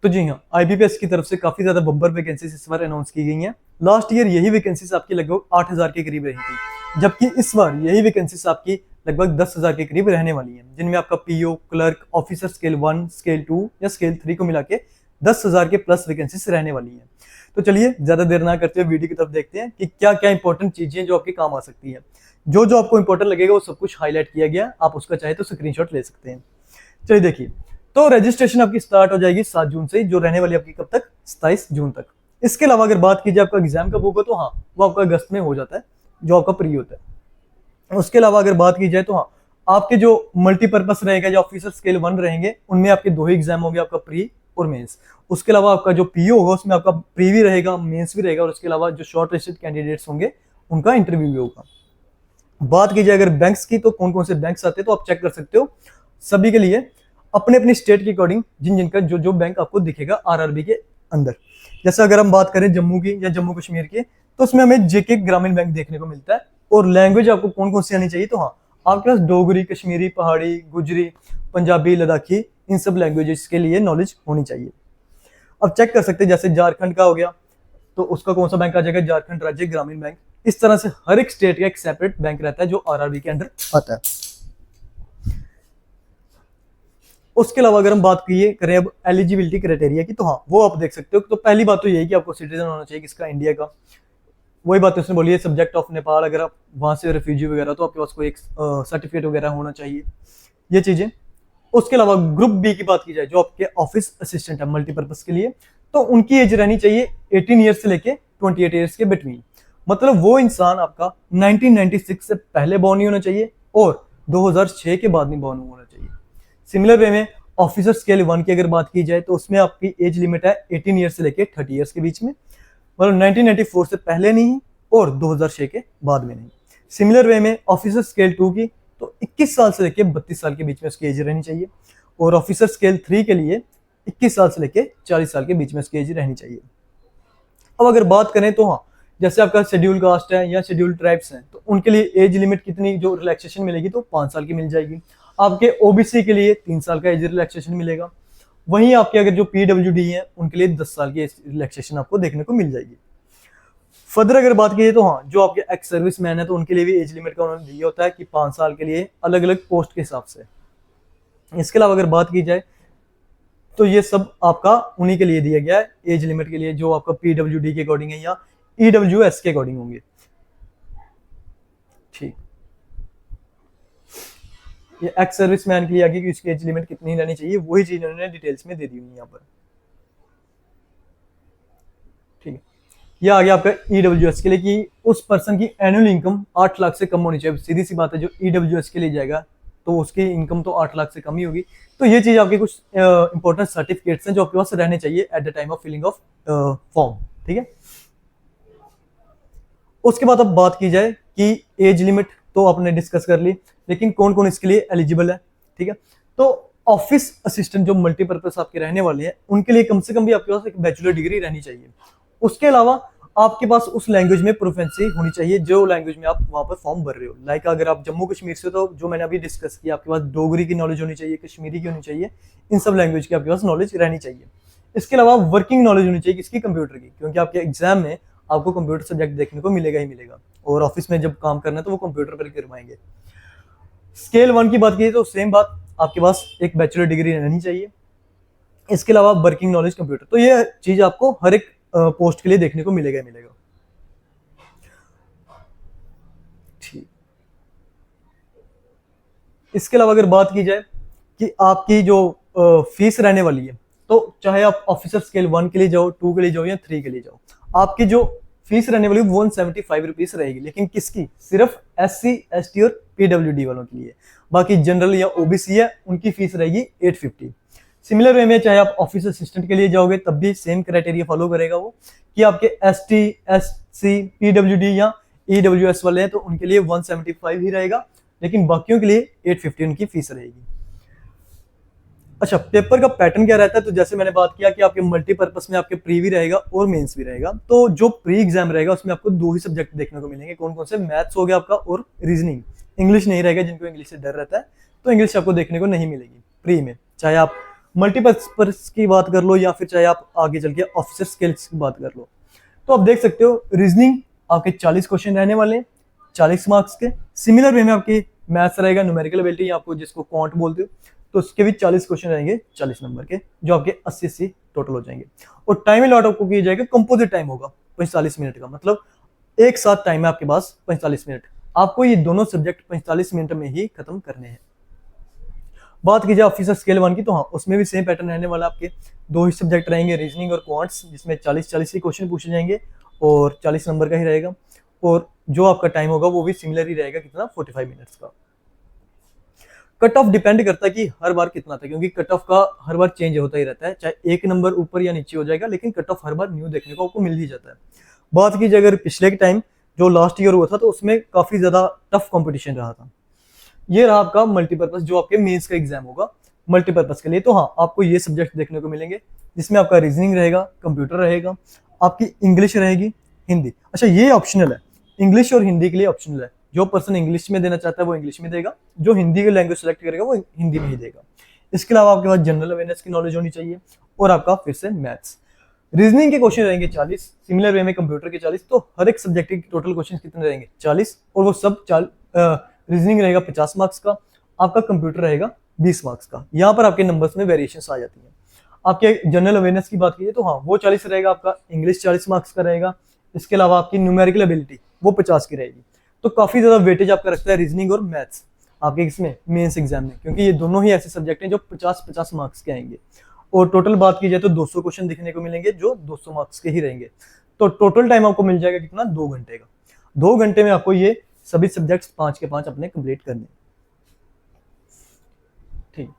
तो जी हाँ, आईबीपीएस की तरफ से काफी ज्यादा बम्पर वैकेंसीज इस बार अनाउंस की गई हैं। लास्ट ईयर यही वैकेंसीज आपकी लगभग 8,000 के करीब रही थी, जबकि इस बार यही वैकेंसीज आपकी लगभग 10,000 के करीब रहने वाली हैं, जिनमें आपका PO, clerk, officer scale 1, scale 2 या स्केल 3 को मिला के 10,000 के प्लस वैकेंसीज रहने वाली हैं। तो चलिए ज्यादा देर ना करते हुए वीडियो की तरफ देखते हैं कि क्या क्या इंपॉर्टेंट चीजें जो आपके काम आ सकती है। जो जो आपको इंपॉर्टेंट लगेगा वो सब कुछ हाईलाइट किया गया, आप उसका चाहे तो स्क्रीनशॉट ले सकते हैं। चलिए देखिए, तो रजिस्ट्रेशन आपकी स्टार्ट हो जाएगी 7 जून से, जो रहने वाली आपकी कब तक, 27 जून तक। इसके अलावा अगर बात की जाए आपका एग्जाम कब होगा, तो हाँ वो आपका अगस्त में हो जाता है, जो आपका प्री होता है। उसके अलावा अगर बात की जाए तो हाँ, आपके जो मल्टीपर्पज रहेगा, जो ऑफिसर स्केल 1 रहेंगे, उनमें आपके 2 ही एग्जाम होंगे, आपका प्री और मेंस। उसके अलावा आपका जो पीओ होगा उसमें आपका प्री भी रहेगा, मेंस भी रहेगा, और उसके अलावा जो शॉर्ट लिस्टेड कैंडिडेट्स होंगे उनका इंटरव्यू भी होगा। बात की जाए अगर बैंक्स की, तो कौन कौन से बैंक्स आते हैं तो आप चेक कर सकते हो। सभी के लिए अपने अपने स्टेट के अकॉर्डिंग जिन जिनका जो जो बैंक आपको दिखेगा आरआरबी के अंदर। जैसे अगर हम बात करें जम्मू की या जम्मू कश्मीर की, तो उसमें हमें जेके ग्रामीण बैंक देखने को मिलता है। और लैंग्वेज आपको कौन कौन सी आनी चाहिए, तो हाँ आपके पास डोगरी, कश्मीरी, पहाड़ी, गुजरी, पंजाबी, लद्दाखी, इन सब लैंग्वेजेस के लिए नॉलेज होनी चाहिए। अब चेक कर सकते हैं, जैसे झारखंड का हो गया तो उसका कौन सा बैंक आ जाएगा, झारखंड राज्य ग्रामीण बैंक। इस तरह से हर एक स्टेट का एक सेपरेट बैंक रहता है जो आरआरबी के अंडर आता है। उसके अलावा अगर हम बात करें अब एलिजिबिलिटी क्राइटेरिया की, तो हाँ वो आप देख सकते हो। तो पहली बात तो यही कि आपको सिटीजन होना चाहिए किसका, इंडिया का। वही बात उसने बोली है, सब्जेक्ट ऑफ नेपाल, अगर आप वहां से रेफ्यूजी वगैरह, तो आपके पास कोई एक सर्टिफिकेट वगैरह होना चाहिए, ये चीजें। उसके अलावा ग्रुप बी की बात की जाए, जो आपके ऑफिस असिस्टेंट है मल्टीपर्पज के लिए, तो उनकी एज रहनी चाहिए 18 ईयर्स से लेके 28 ईयर्स के बिटवीन। मतलब वो इंसान आपका 1996 से पहले बॉर्न नहीं होना चाहिए और 2006 के बाद नहीं बॉर्न होना चाहिए। सिमिलर वे में ऑफिसर स्केल 1 की अगर बात की जाए, तो उसमें आपकी एज लिमिट है 18 ईयर्स से लेके 30 ईयर्स के बीच में। मतलब 1994 से पहले नहीं और 2006 के बाद में नहीं। सिमिलर वे में ऑफिसर स्केल 2 की, तो 21 साल से लेके 32 साल के बीच में उसकी एज रहनी चाहिए। और ऑफिसर स्केल 3 के लिए 21 साल से लेके 40 साल के बीच में उसकी एज रहनी चाहिए। अब अगर बात करें तो हाँ, जैसे आपका शेड्यूल कास्ट है या शेड्यूल ट्राइब्स हैं, तो उनके लिए एज लिमिट कितनी जो रिलैक्सेशन मिलेगी, तो 5 साल की मिल जाएगी। आपके ओबीसी के लिए 3 साल का एज रिलैक्सेशन मिलेगा। वहीं आपके अगर जो पीडब्ल्यूडी है उनके लिए 10 साल की रिलैक्सेशन आपको देखने को मिल जाएगी। फर्दर अगर बात की तो हाँ, जो आपके एक्स सर्विस मैन है, तो उनके लिए भी एज लिमिट का उन्होंने दिया होता है कि 5 साल के लिए अलग अलग पोस्ट के हिसाब से। इसके अलावा अगर बात की जाए तो ये सब आपका उन्हीं के लिए दिया गया है एज लिमिट के लिए, जो आपका पीडब्ल्यूडी के अकॉर्डिंग है या ईडब्ल्यूएस के अकॉर्डिंग होंगे। ठीक, ये एक्स सर्विस मैन के लिए आगे कि उसकी एज लिमिट कितनी रहनी चाहिए, वही चीज उन्होंने डिटेल्स में दे दी हुई है यहाँ पर। ठीक है, यह आ गया आपका ईडब्ल्यूएस के लिए कि उस पर्सन की एनुअल इनकम 8 लाख से कम होनी चाहिए। सीधी सी बात है, जो ईडब्ल्यूएस के लिए जाएगा तो उसकी इनकम तो 8 लाख से कम ही होगी। तो ये चीज आपके कुछ इंपॉर्टेंट सर्टिफिकेट्स हैं जो आपके पास रहने चाहिए at the time of filling of form. ठीक है, उसके बाद अब बात की जाए कि एज लिमिट तो आपने डिस्कस कर ली, लेकिन कौन कौन इसके लिए एलिजिबल है। ठीक है, तो ऑफिस असिस्टेंट जो मल्टीपर्पज आपके रहने वाले हैं, उनके लिए कम से कम भी आपके पास एक बैचलर डिग्री रहनी चाहिए। उसके अलावा आपके पास उस लैंग्वेज में प्रोफेंसी होनी चाहिए जो लैंग्वेज में आप वहां पर फॉर्म भर रहे हो। लाइक अगर आप जम्मू कश्मीर से, तो जो मैंने अभी डिस्कस किया, आपके पास डोगरी की नॉलेज होनी चाहिए, कश्मीरी की होनी चाहिए, इन सब लैंग्वेज की आपके पास नॉलेज रहनी चाहिए। इसके अलावा वर्किंग नॉलेज होनी चाहिए किसकी, कंप्यूटर की, क्योंकि आपके एग्जाम में आपको कंप्यूटर सब्जेक्ट देखने को मिलेगा ही मिलेगा, और ऑफिस में जब काम करना है तो वो कंप्यूटर पर करवाएंगे। स्केल 1 की बात की तो सेम बात, आपके पास एक बैचलर डिग्री रहनी चाहिए। इसके अलावा वर्किंग नॉलेज कंप्यूटर, तो ये चीज आपको हर एक पोस्ट के लिए देखने को मिलेगा ही मिलेगा। ठीक, इसके अलावा अगर बात की जाए कि आपकी जो फीस रहने वाली है, तो चाहे आप ऑफिसर स्केल 1 के लिए जाओ, 2 के लिए जाओ या 3 के लिए जाओ, आपकी जो फीस रहने वाली 175 रुपीज रहेगी। लेकिन किसकी, सिर्फ SC ST और PWD वालों के लिए। बाकी जनरल या ओबीसी है उनकी फीस रहेगी 850। सिमिलर वे में चाहे आप ऑफिस असिस्टेंट के लिए जाओगे, तब भी सेम क्राइटेरिया फॉलो करेगा वो, कि आपके ST SC PWD या EWS वाले हैं तो उनके लिए 175 ही रहेगा, लेकिन बाकियों के लिए 850 उनकी फीस रहेगी। अच्छा, पेपर का पैटर्न क्या रहता है, तो जैसे मैंने बात किया कि आपके मल्टीपर्पज में आपके प्री भी रहेगा और मेंस भी रहेगा। तो जो प्री एग्जाम रहेगा उसमें आपको 2 ही सब्जेक्ट देखने को मिलेंगे, कौन कौन से, मैथ्स हो गया आपका और रीजनिंग। इंग्लिश नहीं रहेगा, जिनको इंग्लिश से डर रहता है तो इंग्लिश आपको देखने को नहीं मिलेगी प्री में। चाहे आप मल्टीपर्पज की बात कर लो या फिर चाहे आप आगे चल के ऑफिसर स्किल्स की बात कर लो, तो आप देख सकते हो रीजनिंग आपके 40 क्वेश्चन रहने वाले हैं, 40 मार्क्स के। सिमिलर वे में आपकी मैथ्स रहेगा, न्यूमेरिकल एबिलिटी आपको जिसको क्वांट बोलते हो, तो उसके भी 40 क्वेश्चन रहेंगे 40 नंबर के, जो आपके 80 टोटल हो जाएंगे। और टाइम अलॉट आपको किया जाएगा, कंपोजिट टाइम होगा 45 मिनट का, मतलब एक साथ टाइम है आपके पास 45 मिनट। आपको ये दोनों सब्जेक्ट 45 मिनट में ही खत्म करने हैं। बात की जाए ऑफिसर स्केल 1 की, तो हाँ उसमें भी सेम पैटर्न रहने वाला, आपके दो ही सब्जेक्ट रहेंगे, रीजनिंग और क्वांट्स, जिसमें 40-40 ही क्वेश्चन पूछे जाएंगे और 40 नंबर का ही रहेगा। और जो आपका टाइम होगा वो भी सिमिलर ही रहेगा, कितना, 45 मिनट्स का। कट ऑफ डिपेंड करता है कि हर बार कितना था, क्योंकि कट ऑफ का हर बार चेंज होता ही रहता है, चाहे एक नंबर ऊपर या नीचे हो जाएगा, लेकिन cut of her bar new देखने को आपको मिल ही जाता है। बात की जाए अगर पिछले के टाइम जो लास्ट ईयर हुआ था, तो उसमें काफी ज्यादा टफ कंपटीशन रहा था। ये रहा आपका मल्टीपर्पज, जो आपके मेंस का एग्जाम होगा मल्टीपर्पज के लिए। तो हाँ आपको ये सब्जेक्ट देखने को मिलेंगे, जिसमें आपका रीजनिंग रहेगा, कंप्यूटर रहेगा, आपकी इंग्लिश रहेगी, हिंदी। अच्छा ये ऑप्शनल है, इंग्लिश और हिंदी के लिए ऑप्शनल है। जो पर्सन इंग्लिश में देना चाहता है वो इंग्लिश में देगा, जो हिंदी की लैंग्वेज सेलेक्ट करेगा वो हिंदी में ही देगा। इसके अलावा आपके पास जनरल अवेयरनेस की नॉलेज होनी चाहिए, और आपका फिर से मैथ्स। रीजनिंग के क्वेश्चन रहेंगे 40, सिमिलर वे में कंप्यूटर के 40, तो हर एक सब्जेक्ट के टोटल क्वेश्चन कितने रहेंगे, 40, और वो सब रीजनिंग रहेगा 50 मार्क्स का, आपका कंप्यूटर रहेगा 20 मार्क्स का। यहाँ पर आपके नंबर्स में वेरिएशन आ जाती है। आपके जनरल अवेयरनेस की बात कीजिए तो हाँ वो 40 रहेगा, आपका इंग्लिश 40 मार्क्स का रहेगा। इसके अलावा आपकी न्यूमेरिकल एबिलिटी वो 50 की रहेगी। तो काफी ज्यादा वेटेज आपका रखता है रीजनिंग और मैथ्स आपके इसमें मेंस एग्जाम में, क्योंकि ये दोनों ही ऐसे सब्जेक्ट हैं जो 50-50 मार्क्स के आएंगे। और टोटल बात की जाए तो 200 क्वेश्चन दिखने को मिलेंगे, जो 200 मार्क्स के ही रहेंगे। तो टोटल टाइम आपको मिल जाएगा कितना, 2 घंटे का। 2 घंटे में आपको ये सभी सब्जेक्ट्स 5 के 5 अपने कंप्लीट करने। ठीक,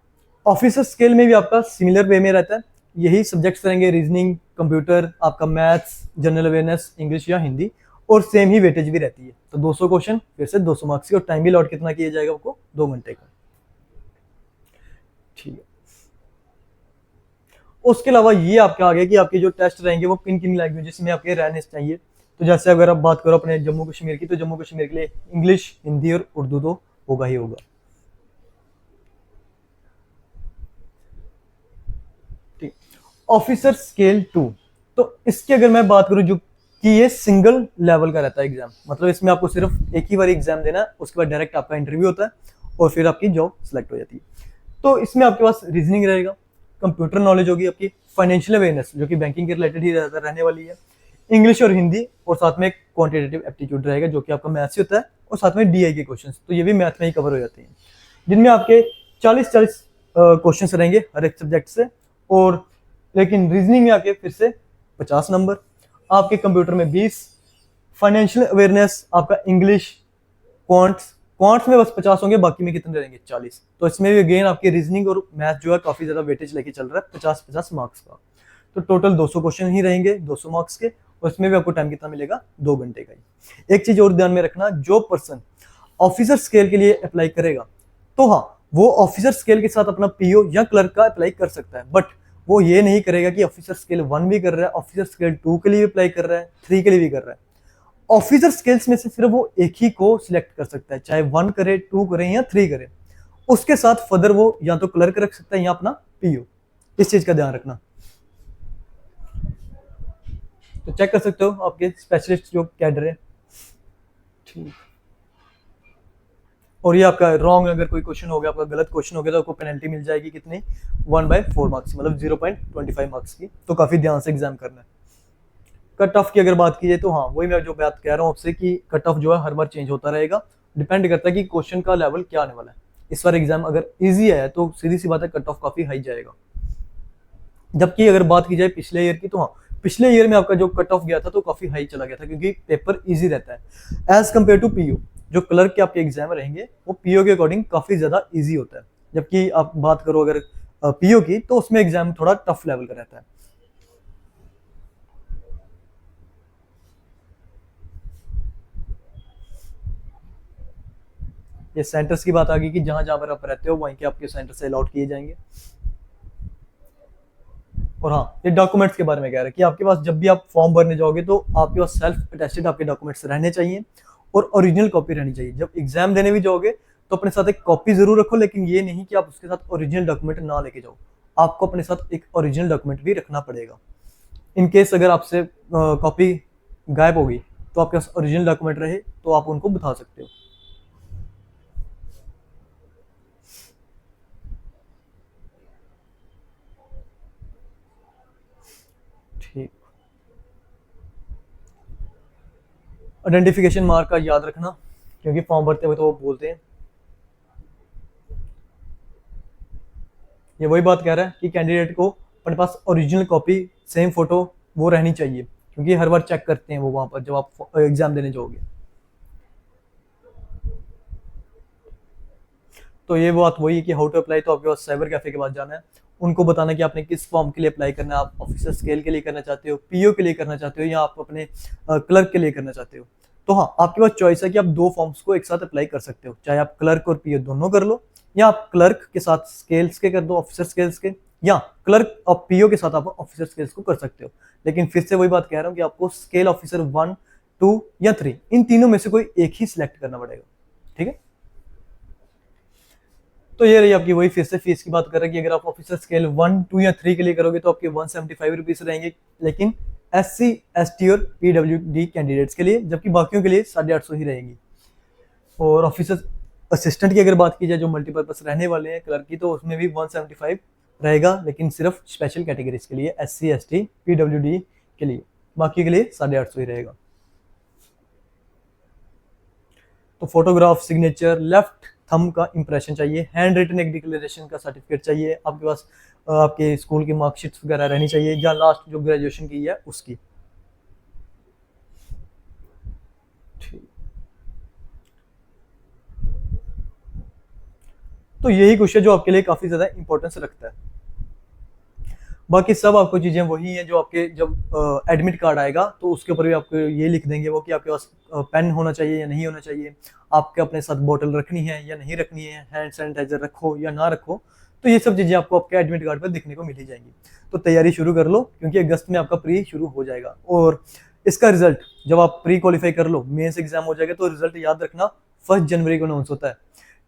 ऑफिसर स्केल में भी आपका सिमिलर वे में रहता है, यही सब्जेक्ट्स रहेंगे, रीजनिंग, कंप्यूटर, आपका मैथ्स, जनरल अवेयरनेस, इंग्लिश या हिंदी, और सेम ही वेटेज भी रहती है। तो 200 क्वेश्चन फिर से 200 मार्क्स की, और टाइम भी लॉट कितना किया जाएगा आपको, 2 घंटे का। ठीक है, उसके अलावा ये आपके आगे कि आपके जो टेस्ट रहेंगे वो किन किन लैंग्वेजेस में आपके रहने चाहिए। तो जैसे अगर आप बात करो अपने जम्मू कश्मीर की, तो जम्मू कश्मीर के लिए इंग्लिश, हिंदी और उर्दू तो होगा ही होगा। ठीक, ऑफिसर स्केल 2, तो इसकी अगर मैं बात करूं, जो कि ये सिंगल लेवल का रहता है एग्जाम, मतलब इसमें आपको सिर्फ एक ही बार एग्जाम देना है, उसके बाद डायरेक्ट आपका इंटरव्यू होता है और फिर आपकी जॉब सिलेक्ट हो जाती है। तो इसमें आपके पास रीजनिंग रहेगा, कंप्यूटर नॉलेज होगी, आपकी फाइनेंशियल अवेयरनेस जो कि बैंकिंग के रिलेटेड ही रहने वाली है, इंग्लिश और हिंदी, और साथ में क्वांटिटेटिव एप्टीट्यूड रहेगा जो कि आपका मैथ्स से होता है, और साथ में डीआई के क्वेश्चंस, तो ये भी मैथ में ही कवर हो जाते हैं, जिनमें आपके 40-40 क्वेश्चंस रहेंगे हर एक सब्जेक्ट से। और लेकिन रीजनिंग में आके फिर से 50 नंबर, आपके कंप्यूटर में 20, फाइनेंशियल अवेयरनेस, आपका इंग्लिश, क्वांट्स में बस 50 होंगे, बाकी में कितने रहेंगे, 40। तो इसमें भी अगेन आपकी रीजनिंग और मैथ जो है काफी ज्यादा वेटेज लेके चल रहा है, 50-50 मार्क्स का। तो टोटल 200 क्वेश्चन ही रहेंगे 200 मार्क्स के, और इसमें भी आपको टाइम कितना मिलेगा, 2 घंटे का ही। एक चीज और ध्यान में रखना, जो पर्सन ऑफिसर स्केल के लिए अप्लाई करेगा, तो हाँ वो ऑफिसर स्केल के साथ अपना पीओ या क्लर्क का अप्लाई कर सकता है, बट वो ये नहीं करेगा कि ऑफिसर स्केल 1 भी कर रहा है, ऑफिसर स्केल 2 के लिए भी अप्लाई कर रहा है, 3 के लिए भी कर रहा है। ऑफिसर स्केल्स में से सिर्फ वो एक ही को सिलेक्ट कर सकता है, चाहे 1 करे, 2 करे या 3 करे। उसके साथ फर्दर वो या तो क्लर्क रख सकता है या अपना पीओ। इस चीज का ध्यान रखना। तो चेक कर सकते हो आपके स्पेशलिस्ट जो कैडर है। ठीक, और ये आपका रॉन्ग अगर कोई क्वेश्चन हो गया, आपका गलत क्वेश्चन हो गया, तो आपको पेनल्टी मिल जाएगी कितनी, 1/4 मार्क्स, मतलब 0.25 मार्क्स की। तो काफी ध्यान से एग्जाम करना है। कट ऑफ की अगर बात की जाए तो हाँ वही मैं जो बात कह रहा हूँ आपसे कि कट ऑफ जो है हर बार चेंज होता रहेगा, डिपेंड करता है कि क्वेश्चन का लेवल क्या आने वाला है। इस बार एग्जाम अगर इजी है तो सीधी सी बात है कट ऑफ काफी हाई जाएगा। जबकि अगर बात की जाए पिछले ईयर की, तो हाँ पिछले ईयर में आपका जो कट ऑफ गया था तो काफी हाई चला गया था, क्योंकि पेपर इजी रहता है एज कम्पेयर टू पीओ। जो क्लर्क के आपके एग्जाम रहेंगे वो पीओ के अकॉर्डिंग काफी ज्यादा इजी होता है। जबकि आप बात करो अगर पीओ की, तो उसमें एग्जाम थोड़ा टफ लेवल का रहता है। ये सेंटर्स की बात आ गई कि जहां जहां पर आप रहते हो वहीं के आपके सेंटर से अलॉट किए जाएंगे। और हाँ ये डॉक्यूमेंट्स के बारे में कह रहा है कि आपके पास जब भी आप फॉर्म भरने जाओगे तो आपके पास सेल्फ अटेस्टेड आपके डॉक्यूमेंट्स रहने चाहिए और ओरिजिनल कॉपी रहनी चाहिए। जब एग्जाम देने भी जाओगे तो अपने साथ एक कॉपी जरूर रखो, लेकिन ये नहीं कि आप उसके साथ ओरिजिनल डॉक्यूमेंट ना लेके जाओ। आपको अपने साथ एक ओरिजिनल डॉक्यूमेंट भी रखना पड़ेगा। इन केस अगर आपसे कॉपी गायब होगी तो आपके पास ओरिजिनल डॉक्यूमेंट रहे तो आप उनको बता सकते हो। ठीक, आइडेंटिफिकेशन मार्क का याद रखना, क्योंकि फॉर्म भरते हुए तो वो बोलते हैं, ये वही बात कह रहा है कि कैंडिडेट को अपने पास ओरिजिनल कॉपी सेम फोटो वो रहनी चाहिए, क्योंकि हर बार चेक करते हैं वो वहां पर जब आप एग्जाम देने जाओगे। तो ये बात वही है कि हाउ टू अप्लाई, तो आपके पास साइबर कैफे के पास जाना है, उनको बताना कि आपने किस फॉर्म के लिए अप्लाई करना है, आप ऑफिसर स्केल के लिए करना चाहते हो, पीओ के लिए करना चाहते हो, या आप अपने क्लर्क के लिए करना चाहते हो। तो हाँ, आपके पास चॉइस है कि आप दो फॉर्म्स को एक साथ अप्लाई कर सकते हो, चाहे आप क्लर्क और पीओ दोनों कर लो, या आप क्लर्क के साथ स्केल्स के कर दो, ऑफिसर स्केल्स के, या क्लर्क और पीओ के साथ आप ऑफिसर स्केल्स को कर सकते हो। लेकिन फिर से वही बात कह रहा हूँ कि आपको स्केल ऑफिसर 1, 2 या 3 इन तीनों में से कोई एक ही सिलेक्ट करना पड़ेगा। ठीक है, तो ये रही आपकी वही फिर से फीस की बात कर रहे हैं कि अगर आप ऑफिसर स्केल 1, 2 या 3 के लिए करोगे तो आपके 175 रुपीज रहेंगे, लेकिन SC, ST और PWD कैंडिडेट्स के लिए, जबकि बाकियों के लिए 850 ही रहेंगी। और ऑफिसर असिस्टेंट की अगर बात की जाए जो मल्टीपर्पज रहने वाले हैं क्लर्क की, तो उसमें भी 175 रहेगा, लेकिन सिर्फ स्पेशल कैटेगरीज के लिए, SC, ST, PWD के लिए, बाकी के लिए 850 ही रहेगा। तो फोटोग्राफ, सिग्नेचर, लेफ्ट थंब का इंप्रेशन चाहिए, हैंड रिटन एक डिक्लेरेशन का सर्टिफिकेट चाहिए आपके पास, आपके स्कूल की मार्कशीट्स वगैरह रहनी चाहिए, या लास्ट जो ग्रेजुएशन की है उसकी। ठीक, तो यही कुछ है जो आपके लिए काफी ज्यादा इंपॉर्टेंस रखता है। बाकी सब आपको चीजें वही हैं जो आपके जब एडमिट कार्ड आएगा तो उसके ऊपर भी आपको ये लिख देंगे वो कि आपके पास पेन होना चाहिए या नहीं होना चाहिए, आपके अपने साथ बोतल रखनी है या नहीं रखनी है, हैंड सैनिटाइजर रखो या ना रखो। तो ये सब चीजें आपको आपके एडमिट कार्ड पर दिखने को मिल ही जाएंगी। तो तैयारी शुरू कर लो, क्योंकि अगस्त में आपका प्री शुरू हो जाएगा, और इसका रिजल्ट जब आप प्री क्वालिफाई कर लो, मेंस एग्जाम हो जाएगा, तो रिजल्ट याद रखना 1 जनवरी को अनाउंस होता है।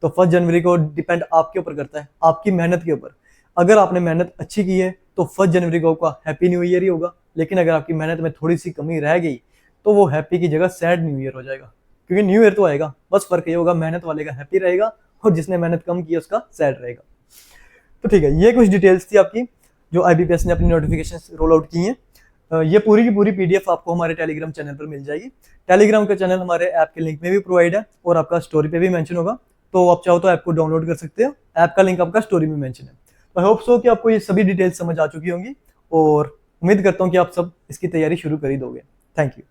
तो 1 जनवरी को डिपेंड आपके ऊपर करता है, आपकी मेहनत के ऊपर। अगर आपने मेहनत अच्छी की है तो 1 जनवरी को आपका हैप्पी न्यू ईयर ही होगा, लेकिन अगर आपकी मेहनत में थोड़ी सी कमी रह गई तो वो हैप्पी की जगह सैड न्यू ईयर हो जाएगा, क्योंकि न्यू ईयर तो आएगा, बस फर्क ये होगा मेहनत वाले का हैप्पी रहेगा और जिसने मेहनत कम की उसका सैड रहेगा। तो ठीक है, ये कुछ डिटेल्स थी आपकी जो IBPS ने अपनी नोटिफिकेशन रोल आउट की हैं। ये पूरी की पूरी PDF आपको हमारे टेलीग्राम चैनल पर मिल जाएगी। टेलीग्राम का चैनल हमारे ऐप के लिंक में भी प्रोवाइड है और आपका स्टोरी पे भी मेंशन होगा, तो आप चाहो तो ऐप को डाउनलोड कर सकते हो, ऐप का लिंक आपका स्टोरी में मेंशन है। तो आई होप सो कि आपको ये सभी डिटेल्स समझ आ चुकी होंगी, और उम्मीद करता हूँ कि आप सब इसकी तैयारी शुरू कर ही दोगे। Thank you.